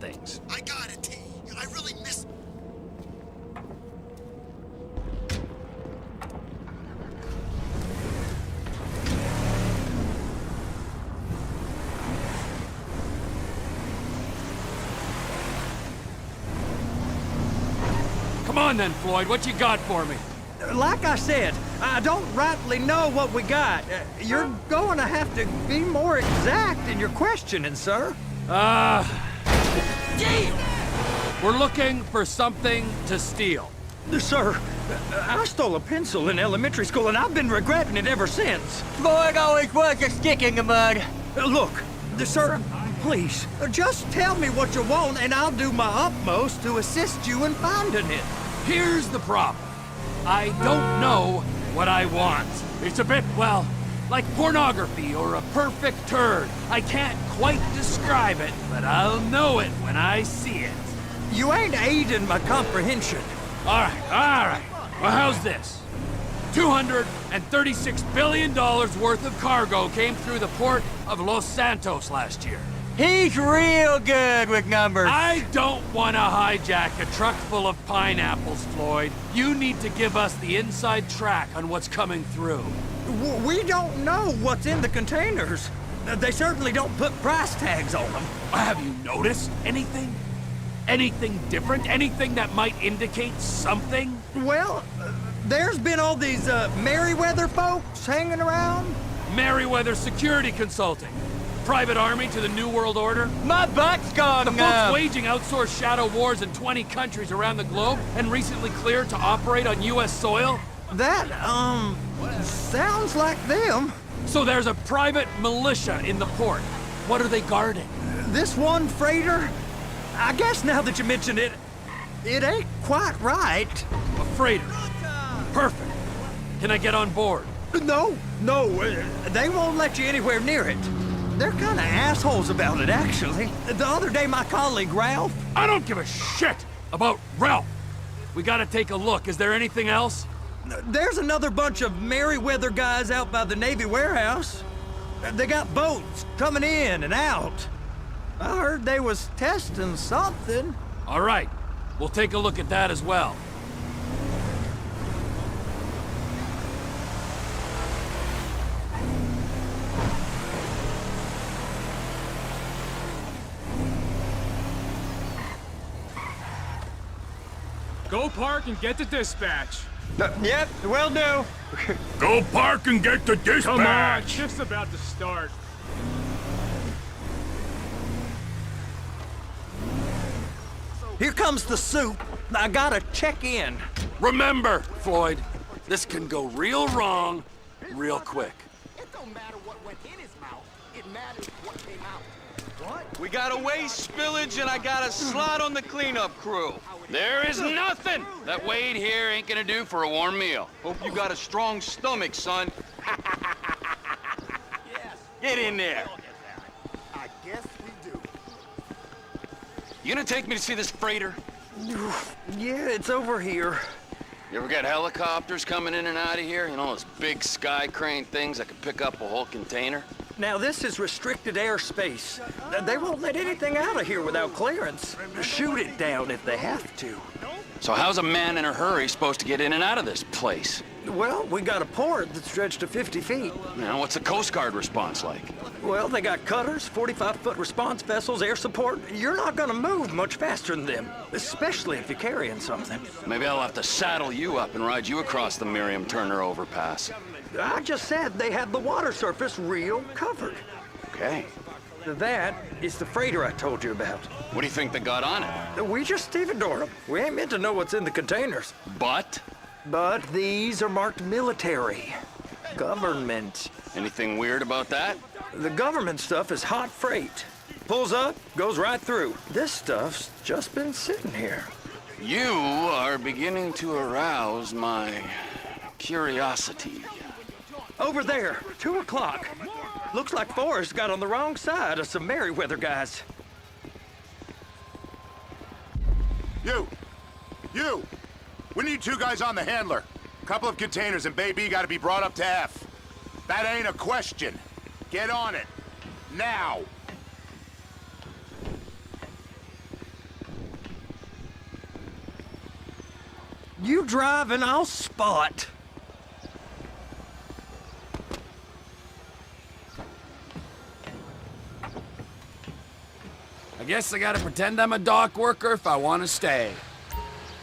and things. I got it, T. I really miss... Come on then, Floyd, what you got for me? Like I said, I don't rightly know what we got. You're going to have to be more exact in your questioning, sir. We're looking for something to steal. Sir, I stole a pencil in elementary school, and I've been regretting it ever since. Floyd always was a stick in the mud. Look, sir, please, just tell me what you want, and I'll do my utmost to assist you in finding it. Here's the problem. I don't know what I want. It's a bit, well, like pornography or a perfect turd. I can't quite describe it, but I'll know it when I see it. You ain't aiding my comprehension. All right. Well, how's this? $236 billion worth of cargo came through the port of Los Santos last year. He's real good with numbers. I don't want to hijack a truck full of pineapples, Floyd. You need to give us the inside track on what's coming through. We don't know what's in the containers. They certainly don't put price tags on them. Have you noticed anything? Anything different? Anything that might indicate something? Well, there's been all these Merryweather folks hanging around. Merryweather Security Consulting. Private army to the New World Order. My butt's gone The numb. folks waging outsourced shadow wars in 20 countries around the globe and recently cleared to operate on U.S. soil. That, sounds like them. So there's a private militia in the port. What are they guarding? This one freighter, I guess now that you mention it, it ain't quite right. A freighter. Perfect. Can I get on board? No, they won't let you anywhere near it. They're kind of assholes about it, actually. The other day, my colleague, Ralph... I don't give a shit about Ralph. We gotta take a look. Is there anything else? There's another bunch of Merryweather guys out by the Navy warehouse. They got boats coming in and out. I heard they was testing something. All right. We'll take a look at that as well. Go park and get the dispatch. Yep, will do. Go park and get the dispatch! Come on, shift's about to start. Here comes the soup. I gotta check in. Remember, Floyd, this can go real wrong real quick. It don't matter what went in his mouth. It matters what came out. What? We got a waste spillage and I got a slot on the cleanup crew. There is nothing that Wade here ain't gonna do for a warm meal. Hope you got a strong stomach, son. Get in there. I guess we do. You gonna take me to see this freighter? Yeah, it's over here. You ever got helicopters coming in and out of here? You know, those big sky crane things that could pick up a whole container? Now, this is restricted airspace. They won't let anything out of here without clearance. Shoot it down if they have to. So how's a man in a hurry supposed to get in and out of this place? Well, we got a port that's stretched to 50 feet. You know, what's the Coast Guard response like? Well, they got cutters, 45-foot response vessels, air support. You're not gonna move much faster than them, especially if you're carrying something. Maybe I'll have to saddle you up and ride you across the Miriam Turner overpass. I just said they had the water surface real covered. Okay. That is the freighter I told you about. What do you think they got on it? We just stevedored them. We ain't meant to know what's in the containers. But? But these are marked military. Government. Anything weird about that? The government stuff is hot freight. Pulls up, goes right through. This stuff's just been sitting here. You are beginning to arouse my curiosity. Over there, 2 o'clock. Looks like Forrest got on the wrong side of some Merryweather guys. You! We need 2 guys on the handler. Couple of containers and Baby gotta be brought up to F. That ain't a question. Get on it. Now! You drive and I'll spot. I guess I gotta pretend I'm a dock worker if I want to stay.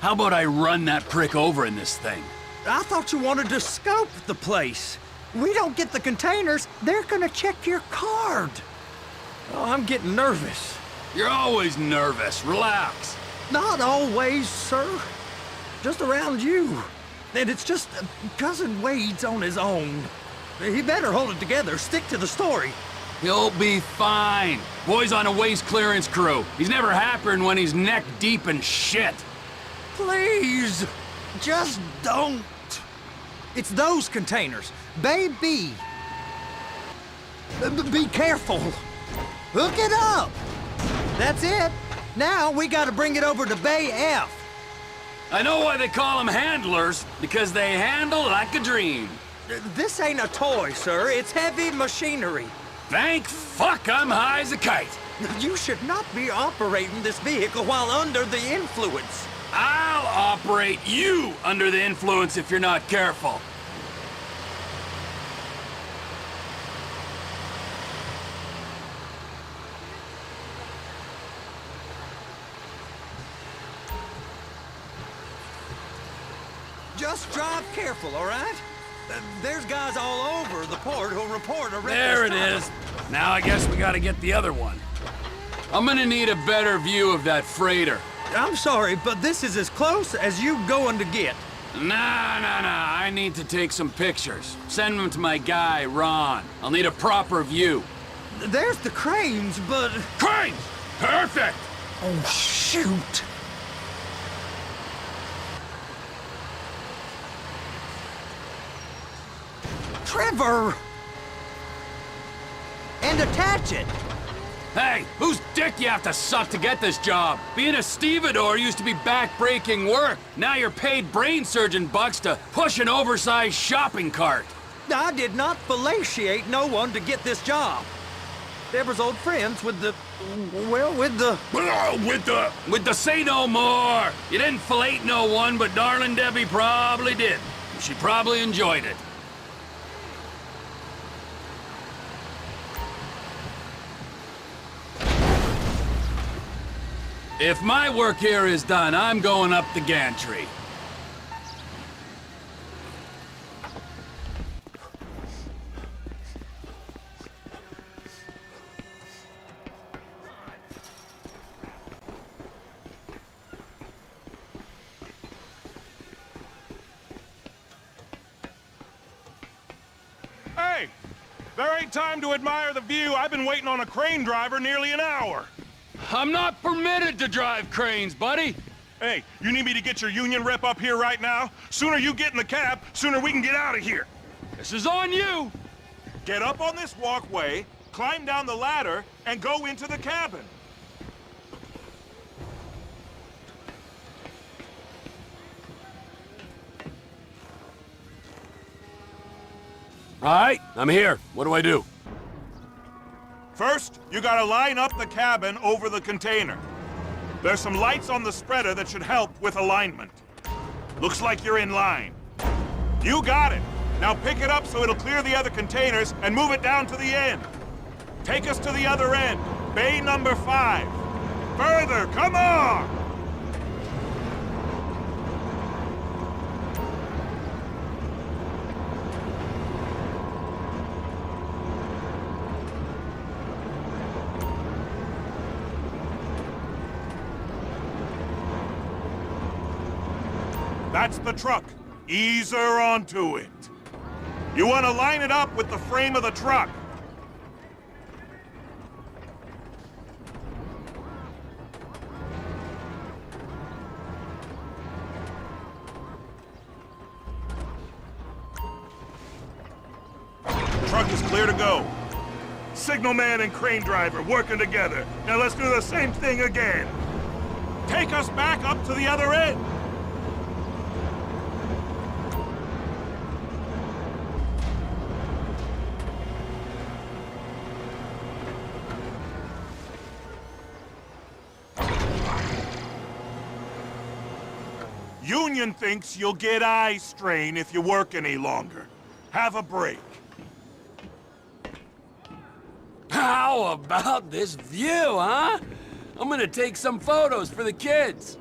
How about I run that prick over in this thing? I thought you wanted to scope the place. We don't get the containers, they're gonna check your card. Oh, I'm getting nervous. You're always nervous. Relax. Not always, sir. Just around you. And it's just Cousin Wade's on his own. He better hold it together, stick to the story. He'll be fine. Boy's on a waste clearance crew. He's never happier than when he's neck deep in shit. Please, just don't. It's those containers. Baby. Be careful. Hook it up. That's it. Now we gotta bring it over to Bay F. I know why they call them handlers, because they handle like a dream. This ain't a toy, sir. It's heavy machinery. Thank fuck I'm high as a kite. You should not be operating this vehicle while under the influence. I'll operate you under the influence if you're not careful. Just drive careful, all right? There's guys all over the port who'll report a reckless There it driver. is. Now I guess we gotta get the other one. I'm gonna need a better view of that freighter. I'm sorry, but this is as close as you going to get. Nah. I need to take some pictures. Send them to my guy, Ron. I'll need a proper view. There's the cranes, but... Cranes! Perfect! Oh, shoot! Trevor! And attach it! Hey, whose dick you have to suck to get this job? Being a stevedore used to be back-breaking work. Now you're paid brain surgeon bucks to push an oversized shopping cart. I did not fellatiate no one to get this job. Deborah's old friends with the... well, with the... With the say no more. You didn't fillet no one, but darling Debbie probably did. She probably enjoyed it. If my work here is done, I'm going up the gantry. Hey! There ain't time to admire the view. I've been waiting on a crane driver nearly an hour. I'm not permitted to drive cranes, buddy. Hey, you need me to get your union rep up here right now? Sooner you get in the cab, sooner we can get out of here. This is on you. Get up on this walkway, climb down the ladder, and go into the cabin. All right, I'm here. What do I do? First, you gotta line up the cabin over the container. There's some lights on the spreader that should help with alignment. Looks like you're in line. You got it. Now pick it up so it'll clear the other containers and move it down to the end. Take us to the other end, bay number 5. Further, come on! That's the truck. Ease her onto it. You want to line it up with the frame of the truck. Truck is clear to go. Signalman and crane driver working together. Now let's do the same thing again. Take us back up to the other end. Union thinks you'll get eye strain if you work any longer. Have a break. How about this view, huh? I'm gonna take some photos for the kids.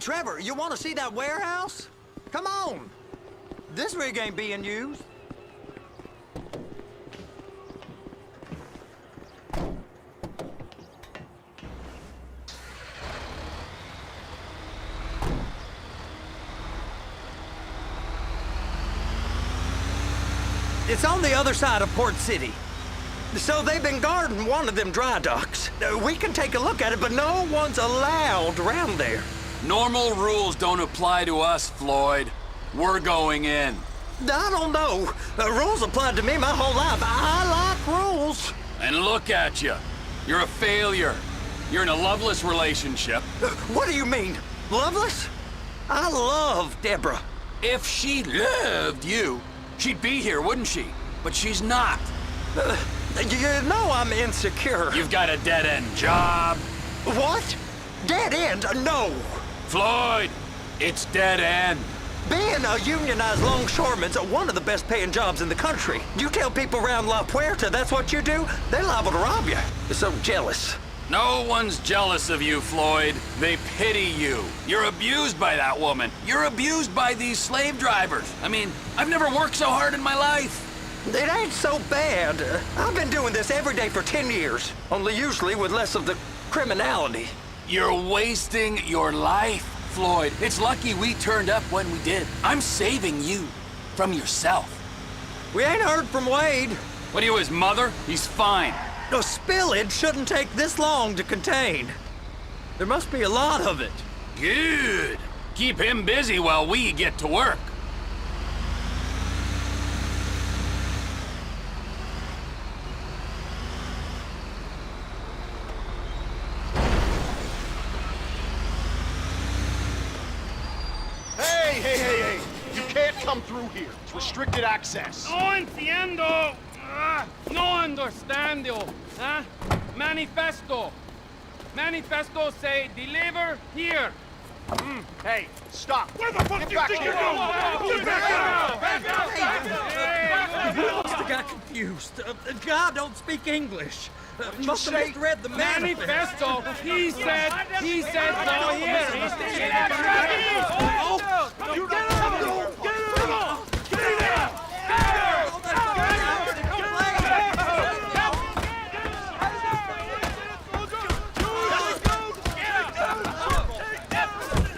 Trevor, you want to see that warehouse? Come on. This rig ain't being used. It's on the other side of Port City. So they've been guarding one of them dry docks. We can take a look at it, but no one's allowed around there. Normal rules don't apply to us, Floyd. We're going in. I don't know. Rules applied to me my whole life. I like rules. And look at you. You're a failure. You're in a loveless relationship. What do you mean? Loveless? I love Deborah. If she loved you, she'd be here, wouldn't she? But she's not. You know I'm insecure. You've got a dead-end job. What? Dead end? No. Floyd, it's dead end. Being a unionized longshoreman's one of the best paying jobs in the country. You tell people around La Puerta that's what you do, they're liable to rob you. They're so jealous. No one's jealous of you, Floyd. They pity you. You're abused by that woman. You're abused by these slave drivers. I mean, I've never worked so hard in my life. It ain't so bad. I've been doing this every day for 10 years, only usually with less of the criminality. You're wasting your life, Floyd. It's lucky we turned up when we did. I'm saving you from yourself. We ain't heard from Wade. What are you, his mother? He's fine. No, spillage shouldn't take this long to contain. There must be a lot of it. Good. Keep him busy while we get to work. Hey! You can't come through here. It's restricted access. No entiendo. No understando. Huh? Manifesto. Manifesto say deliver here. Hey, stop. Where the fuck do you think you're going? I got confused. God don't speak English. Must have misread the manifesto. Manifesto. He said no here. Get out of here.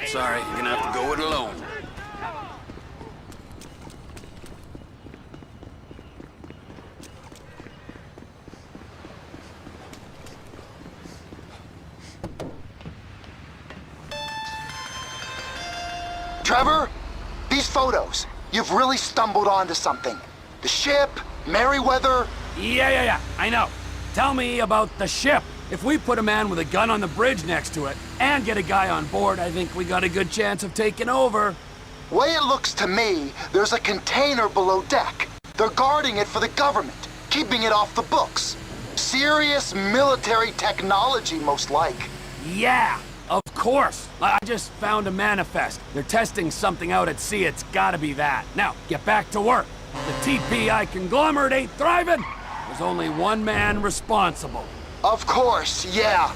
Sorry, you're gonna have to go it alone. Trevor, these photos. You've really stumbled onto something. The ship, Merryweather. Yeah, I know. Tell me about the ship. If we put a man with a gun on the bridge next to it and get a guy on board, I think we got a good chance of taking over. Way it looks to me, there's a container below deck. They're guarding it for the government, keeping it off the books. Serious military technology, most like. Yeah, of course. I just found a manifest. They're testing something out at sea. It's gotta be that. Now, get back to work. The TPI conglomerate ain't thriving. There's only one man responsible. Of course, yeah.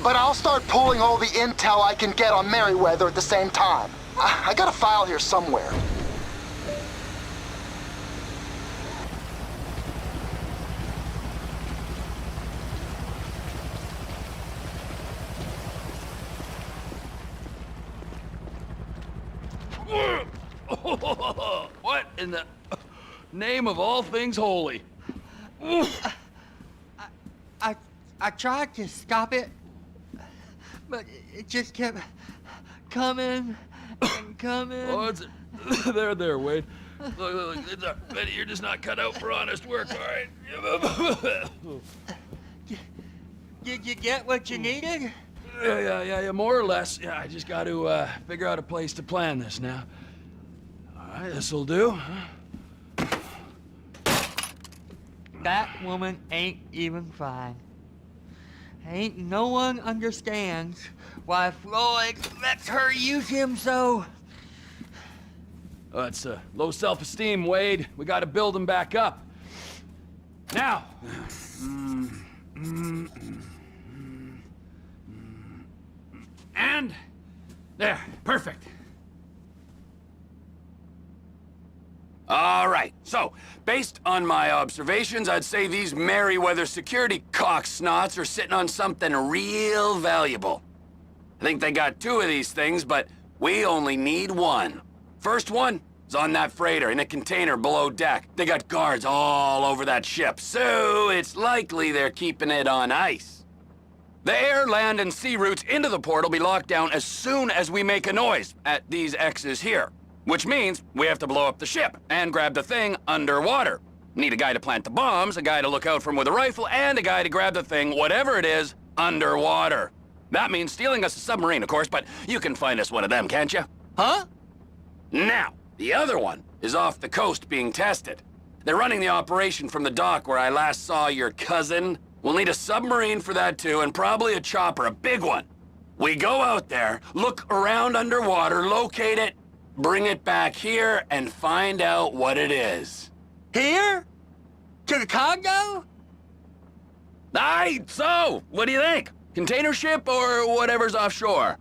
But I'll start pulling all the intel I can get on Merryweather at the same time. I got a file here somewhere. What in the name of all things holy? I tried to stop it, but it just kept coming and coming. Oh, it's there, Wade. Look, Betty, you're just not cut out for honest work, all right? Did you get what you needed? Yeah, more or less. Yeah, I just got to figure out a place to plan this now. All right, this'll do. That woman ain't even fine. Ain't no one understands why Floyd lets her use him so. Oh, it's low self-esteem, Wade. We got to build him back up. Now. And there, perfect. All right, so, based on my observations, I'd say these Merryweather security cocksnots are sitting on something real valuable. I think they got 2 of these things, but we only need 1. First one is on that freighter in a container below deck. They got guards all over that ship, so it's likely they're keeping it on ice. The air, land, and sea routes into the port will be locked down as soon as we make a noise at these X's here. Which means we have to blow up the ship and grab the thing underwater. Need a guy to plant the bombs, a guy to look out for him with a rifle, and a guy to grab the thing, whatever it is, underwater. That means stealing us a submarine, of course, but you can find us one of them, can't you? Huh? Now, the other one is off the coast being tested. They're running the operation from the dock where I last saw your cousin. We'll need a submarine for that too, and probably a chopper, a big one. We go out there, look around underwater, locate it, bring it back here, and find out what it is. Here? To the Congo? Aye, so, what do you think? Container ship or whatever's offshore?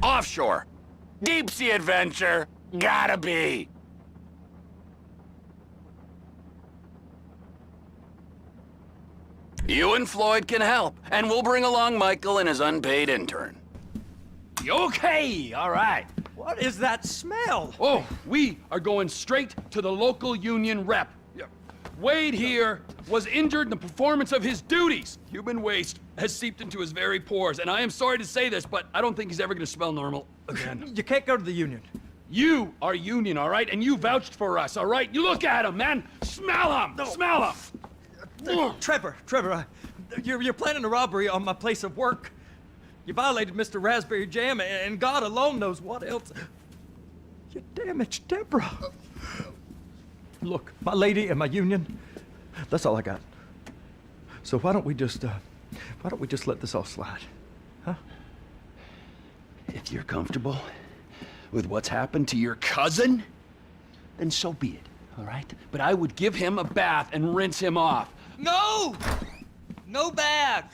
Offshore. Deep sea adventure. Gotta be. You and Floyd can help, and we'll bring along Michael and his unpaid intern. Okay, all right. What is that smell? Oh, we are going straight to the local union rep. Wade here was injured in the performance of his duties. Human waste has seeped into his very pores, and I am sorry to say this, but I don't think he's ever gonna smell normal again. You can't go to the union. You are union, all right? And you vouched for us, all right? You look at him, man. Smell him. No. Smell him. Trevor, you're planning a robbery on my place of work. You violated Mr. Raspberry Jam, and God alone knows what else. You damaged Deborah. Look, my lady and my union, that's all I got. So why don't we just let this all slide, huh? If you're comfortable with what's happened to your cousin, then so be it, all right? But I would give him a bath and rinse him off. No! No bath!